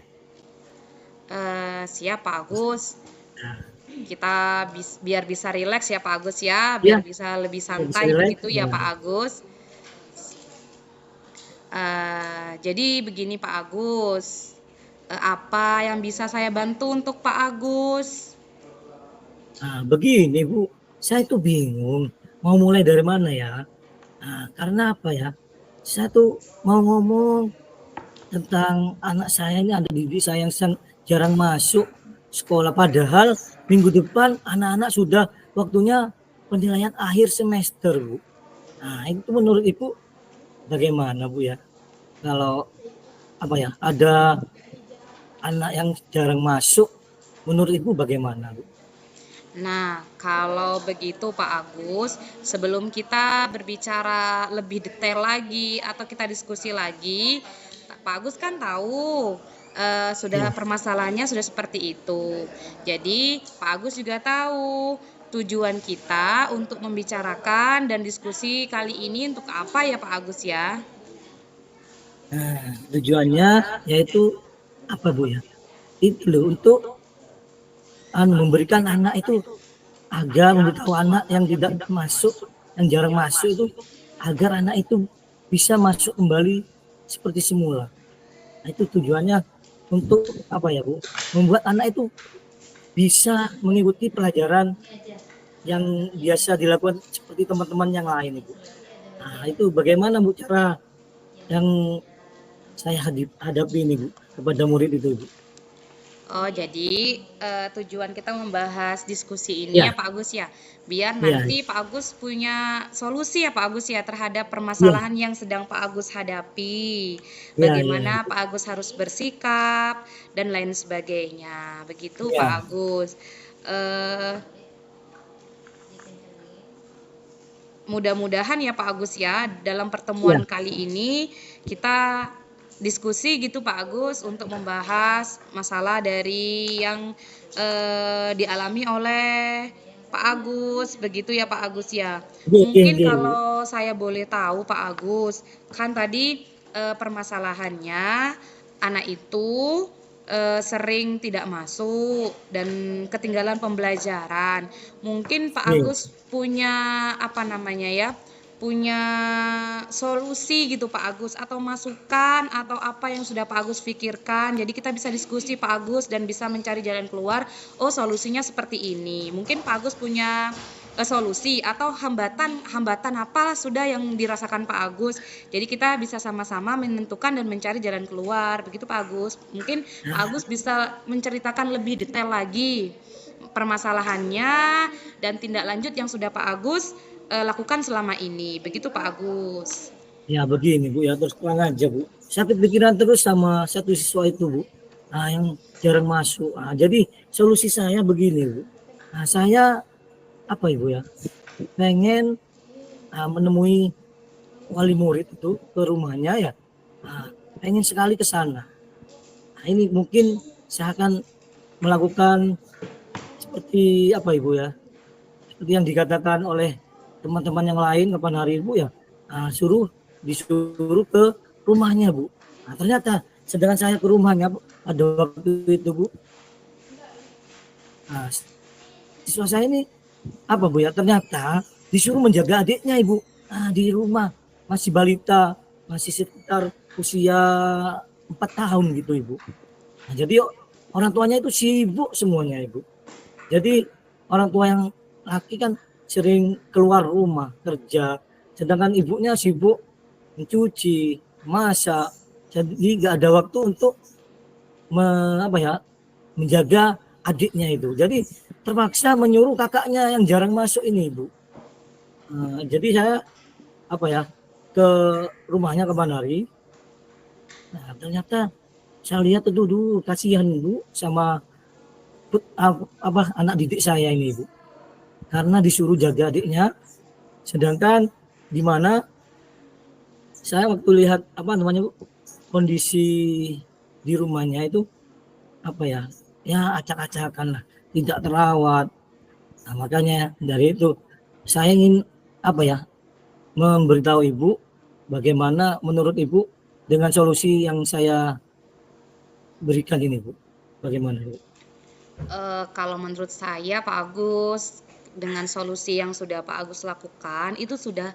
Siap Pak Agus. Nah, Kita biar bisa rileks ya Pak Agus ya, ya, biar bisa lebih bisa santai relax. begitu ya Pak Agus. Jadi begini Pak Agus, apa yang bisa saya bantu untuk Pak Agus? Nah, begini Bu, saya tuh bingung mau mulai dari mana ya. Nah, karena apa ya? Saya tuh mau ngomong tentang anak saya ini, ada didik saya yang jarang masuk sekolah. Padahal minggu depan anak-anak sudah waktunya penilaian akhir semester Bu. Nah itu menurut Ibu bagaimana Bu ya? Kalau apa ya, ada anak yang jarang masuk, menurut Ibu bagaimana Bu? Nah, kalau begitu Pak Agus, sebelum kita berbicara lebih detail lagi atau kita diskusi lagi, Pak Agus kan tahu sudah Ya, permasalahannya sudah seperti itu. Jadi, Pak Agus juga tahu tujuan kita untuk membicarakan dan diskusi kali ini untuk apa ya Pak Agus ya? nah, tujuannya yaitu apa Bu ya? Itu loh, untuk memberikan anak itu, agar memberitahu anak yang tidak masuk, yang jarang masuk itu, agar anak itu bisa masuk kembali seperti semula. Nah, itu tujuannya untuk apa ya Bu? Membuat anak itu bisa mengikuti pelajaran yang biasa dilakukan seperti teman-teman yang lain Ibu. Nah, itu bagaimana Bu cara yang saya hadapi ini Bu kepada murid itu Ibu? Oh, jadi tujuan kita membahas diskusi ini Ya, ya Pak Agus ya, biar ya, nanti Pak Agus punya solusi ya Pak Agus ya terhadap ya, permasalahan yang sedang Pak Agus hadapi. ya, ya, Bagaimana Pak Agus harus bersikap dan lain sebagainya. Begitu Pak ya, Agus. Eh, Mudah-mudahan ya Pak Agus ya, dalam ya, pertemuan kali ini kita diskusi gitu Pak Agus untuk membahas masalah dari yang dialami oleh Pak Agus, begitu ya Pak Agus ya. Oke, oke, Mungkin oke, Bu. kalau saya boleh tahu Pak Agus, kan tadi permasalahannya anak itu sering tidak masuk dan ketinggalan pembelajaran. Mungkin Pak Nih, Agus punya apa namanya ya? Punya solusi gitu Pak Agus atau masukan atau apa yang sudah Pak Agus pikirkan. Jadi kita bisa diskusi Pak Agus dan bisa mencari jalan keluar. Oh, solusinya seperti ini. Mungkin Pak Agus punya solusi atau hambatan apa sudah yang dirasakan Pak Agus. Jadi kita bisa sama-sama menentukan dan mencari jalan keluar. Begitu Pak Agus. Mungkin Pak Agus bisa menceritakan lebih detail lagi permasalahannya dan tindak lanjut yang sudah Pak Agus lakukan selama ini. Begitu Pak Agus. ya begini Bu ya, terus terang aja Bu. Saya kepikiran terus sama satu siswa itu Bu. Nah, yang jarang masuk. Nah, jadi solusi saya begini Bu. Nah, saya apa Ibu ya? Pengen menemui wali murid itu ke rumahnya ya. Nah, pengen sekali ke sana. Nah, ini mungkin saya akan melakukan seperti apa Ibu ya? Seperti yang dikatakan oleh teman-teman yang lain kapan hari Bu ya. Nah, disuruh ke rumahnya Bu. Nah, ternyata sedangkan saya ke rumahnya pada waktu itu Bu. Nah, siswa saya ini apa Bu ya? Ternyata disuruh menjaga adiknya Ibu. Nah, di rumah masih balita, masih sekitar usia 4 tahun gitu Ibu. Nah, jadi orang tuanya itu sibuk semuanya Ibu. Jadi orang tua yang laki kan sering keluar rumah kerja, sedangkan ibunya sibuk mencuci, masak, jadi nggak ada waktu untuk menjaga adiknya itu. Jadi terpaksa menyuruh kakaknya yang jarang masuk ini Ibu. Jadi saya ke rumahnya ke Banari. Nah, ternyata saya lihat itu dulu kasihan Bu sama anak didik saya ini Ibu. Karena disuruh jaga adiknya, sedangkan di mana saya waktu lihat kondisi di rumahnya itu acak-acakan lah, tidak terawat. Nah, makanya dari itu saya ingin memberitahu Ibu bagaimana menurut Ibu dengan solusi yang saya berikan ini Bu. Bagaimana Bu? Kalau menurut saya Pak Agus dengan solusi yang sudah Pak Agus lakukan itu sudah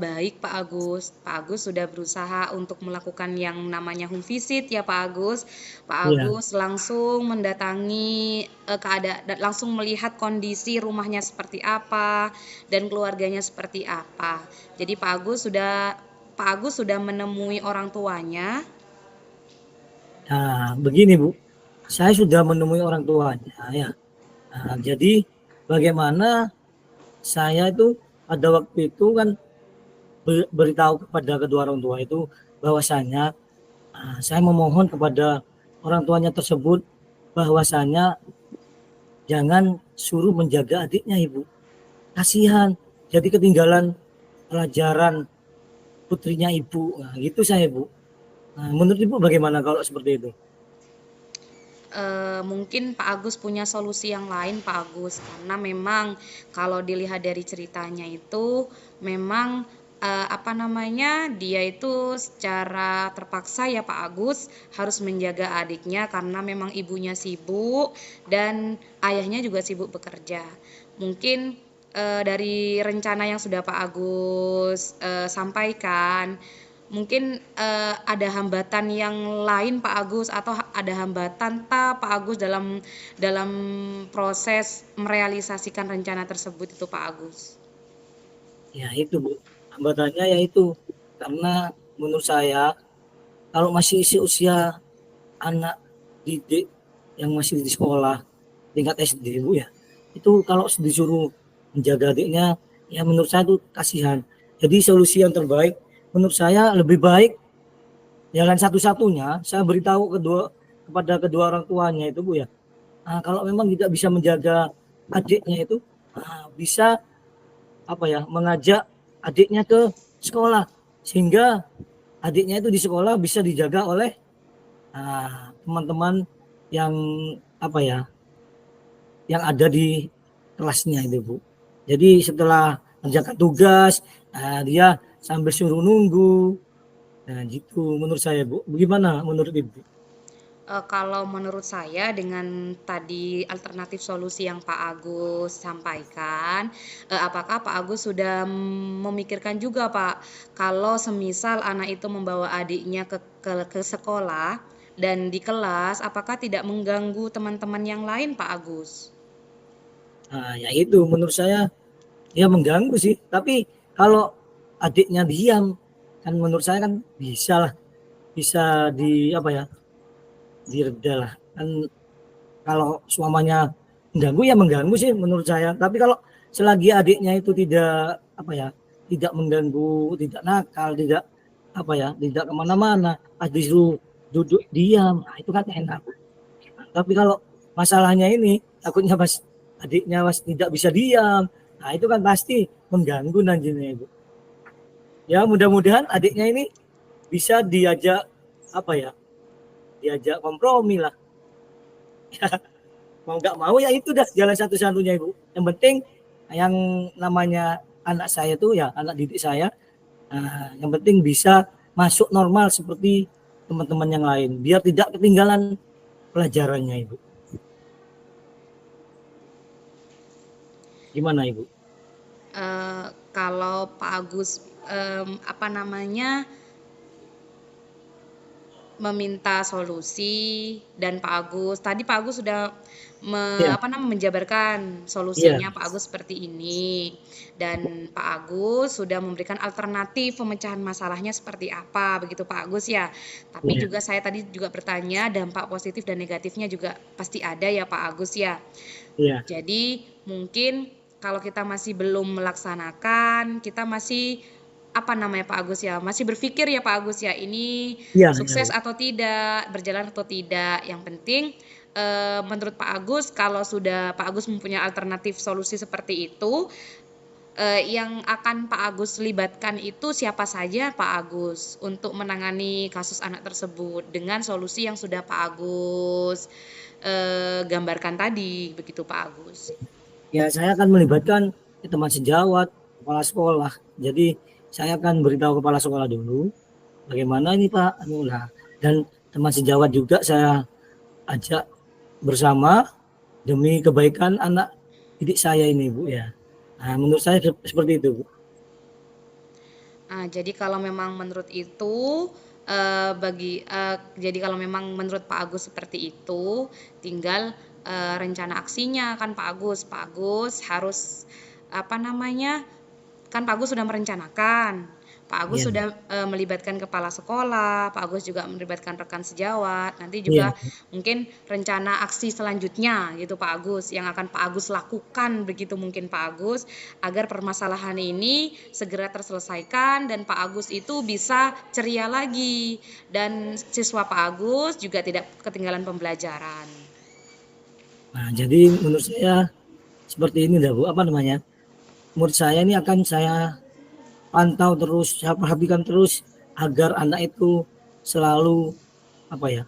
baik Pak Agus. Pak Agus sudah berusaha untuk melakukan yang namanya home visit ya Pak Agus. Pak Agus langsung mendatangi langsung melihat kondisi rumahnya seperti apa dan keluarganya seperti apa. Jadi Pak Agus sudah menemui orang tuanya. Nah, begini Bu. Saya sudah menemui orang tuanya ya. Nah, jadi bagaimana saya itu pada waktu itu kan beritahu kepada kedua orang tua itu bahwasanya saya memohon kepada orang tuanya tersebut bahwasanya jangan suruh menjaga adiknya Ibu. Kasihan, jadi ketinggalan pelajaran putrinya Ibu. Nah, gitu saya Bu. Nah, menurut Ibu bagaimana kalau seperti itu? Mungkin Pak Agus punya solusi yang lain Pak Agus, karena memang kalau dilihat dari ceritanya itu memang dia itu secara terpaksa ya Pak Agus harus menjaga adiknya karena memang ibunya sibuk dan ayahnya juga sibuk bekerja. Mungkin dari rencana yang sudah Pak Agus sampaikan, mungkin ada hambatan yang lain Pak Agus atau ada hambatan Pak Agus dalam proses merealisasikan rencana tersebut itu Pak Agus. Ya itu Bu, hambatannya yaitu karena menurut saya kalau masih usia anak didik yang masih di sekolah tingkat SD Bu ya, itu kalau disuruh menjaga adiknya ya menurut saya itu kasihan. Jadi solusi yang terbaik menurut saya lebih baik jalan satu-satunya saya beritahu kepada kedua orang tuanya itu Bu ya. Kalau memang tidak bisa menjaga adiknya itu bisa mengajak adiknya ke sekolah sehingga adiknya itu di sekolah bisa dijaga oleh teman-teman yang apa ya, yang ada di kelasnya itu Bu. Jadi setelah mengerjakan tugas, dia sambil suruh nunggu. Nah gitu menurut saya Bu. Bagaimana menurut Ibu? Kalau menurut saya dengan tadi alternatif solusi yang Pak Agus sampaikan, apakah Pak Agus sudah memikirkan juga Pak, kalau semisal anak itu membawa adiknya ke sekolah dan di kelas, apakah tidak mengganggu teman-teman yang lain Pak Agus? Nah, ya itu menurut saya ya mengganggu sih. Tapi kalau adiknya diam, kan menurut saya kan bisa lah, bisa di apa ya, direda lah. Kan kalau suamanya mengganggu ya mengganggu sih menurut saya. Tapi kalau selagi adiknya itu tidak apa ya, tidak mengganggu, tidak nakal, tidak apa ya, tidak kemana-mana, pas disuruh duduk diam, nah itu kan enak. Tapi kalau masalahnya ini takutnya pas adiknya pas tidak bisa diam, nah itu kan pasti mengganggu nantinya Ibu. Ya mudah-mudahan adiknya ini bisa diajak apa ya, diajak kompromi lah. Mau nggak mau ya itu dah jalan satu-satunya Ibu. Yang penting yang namanya anak saya tuh ya anak didik saya, yang penting bisa masuk normal seperti teman-teman yang lain, biar tidak ketinggalan pelajarannya Ibu. Gimana Ibu? Kalau Pak Agus apa namanya meminta solusi dan Pak Agus tadi Pak Agus sudah Iya, menjabarkan iya, solusinya Pak Agus seperti ini dan Pak Agus sudah memberikan alternatif pemecahan masalahnya seperti apa begitu Pak Agus ya. Tapi iya, juga saya tadi juga bertanya dampak positif dan negatifnya juga pasti ada ya Pak Agus ya. iya, Jadi mungkin kalau kita masih belum melaksanakan, kita masih apa namanya Pak Agus ya, masih berpikir ya Pak Agus ya, ini iya, iya sukses Bu. atau tidak, berjalan atau tidak. Yang penting menurut Pak Agus, kalau sudah Pak Agus mempunyai alternatif solusi seperti itu, yang akan Pak Agus libatkan itu siapa saja Pak Agus untuk menangani kasus anak tersebut dengan solusi yang sudah Pak Agus gambarkan tadi, begitu Pak Agus. Ya saya akan melibatkan teman sejawat, kepala sekolah. Jadi saya akan beritahu kepala sekolah dulu bagaimana ini Pak. Nah, dan teman sejawat juga saya ajak bersama demi kebaikan anak didik saya ini Bu ya. Nah, menurut saya seperti itu Bu. Jadi kalau memang menurut itu jadi kalau memang menurut Pak Agus seperti itu, tinggal rencana aksinya kan Pak Agus. Pak Agus harus apa namanya? Kan Pak Agus sudah merencanakan. Pak Agus Iya, sudah melibatkan kepala sekolah, Pak Agus juga melibatkan rekan sejawat. Nanti iya, juga mungkin rencana aksi selanjutnya gitu Pak Agus yang akan Pak Agus lakukan begitu mungkin Pak Agus agar permasalahan ini segera terselesaikan dan Pak Agus itu bisa ceria lagi dan siswa Pak Agus juga tidak ketinggalan pembelajaran. Nah, jadi menurut saya seperti ini dah Bu, apa namanya? Menurut saya ini akan saya pantau terus, saya perhatikan terus agar anak itu selalu apa ya,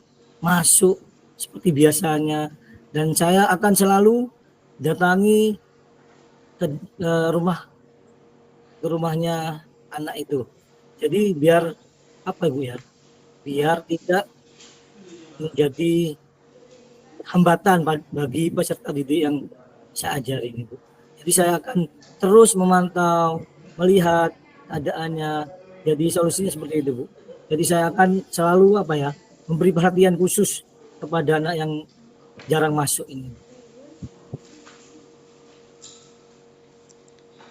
masuk seperti biasanya, dan saya akan selalu datangi ke, ke rumah ke rumahnya anak itu. Jadi biar apa Bu ya? Biar tidak menjadi hambatan bagi peserta didik yang saya ajari ini Bu. Jadi saya akan terus memantau, melihat keadaannya. Jadi solusinya seperti itu Bu. Jadi saya akan selalu apa ya, memberi perhatian khusus kepada anak yang jarang masuk ini.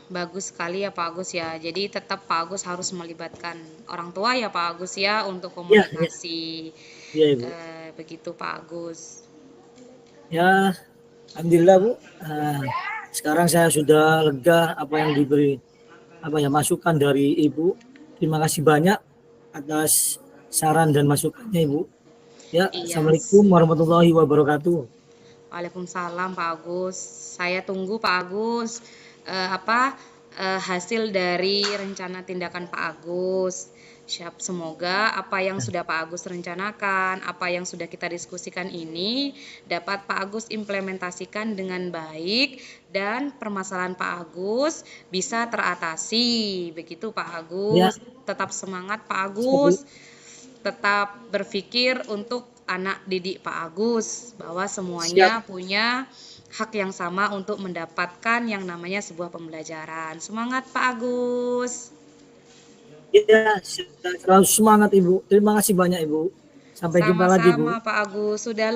Bagus sekali ya Pak Agus ya. Jadi tetap Pak Agus harus melibatkan orang tua ya Pak Agus ya untuk Ya, ya, komunikasi. ya Ibu. Begitu Pak Agus. Ya, alhamdulillah Bu. Sekarang saya sudah lega apa yang diberi apa ya masukan dari Ibu. Terima kasih banyak atas saran dan masukannya Ibu. Ya, Iya. Assalamualaikum warahmatullahi wabarakatuh. Waalaikumsalam Pak Agus. Saya tunggu Pak Agus apa hasil dari rencana tindakan Pak Agus. Semoga apa yang sudah Pak Agus rencanakan, apa yang sudah kita diskusikan ini dapat Pak Agus implementasikan dengan baik dan permasalahan Pak Agus bisa teratasi. Begitu Pak Ya, Agus. Tetap semangat Pak seperti Agus. Tetap berpikir untuk anak didik Pak Agus bahwa semuanya siap. punya hak yang sama untuk mendapatkan yang namanya sebuah pembelajaran. Semangat Pak Agus. Ya, selalu semangat Ibu. Terima kasih banyak Ibu. Sampai jumpa lagi Bu. Sama-sama Pak Agus. Sudah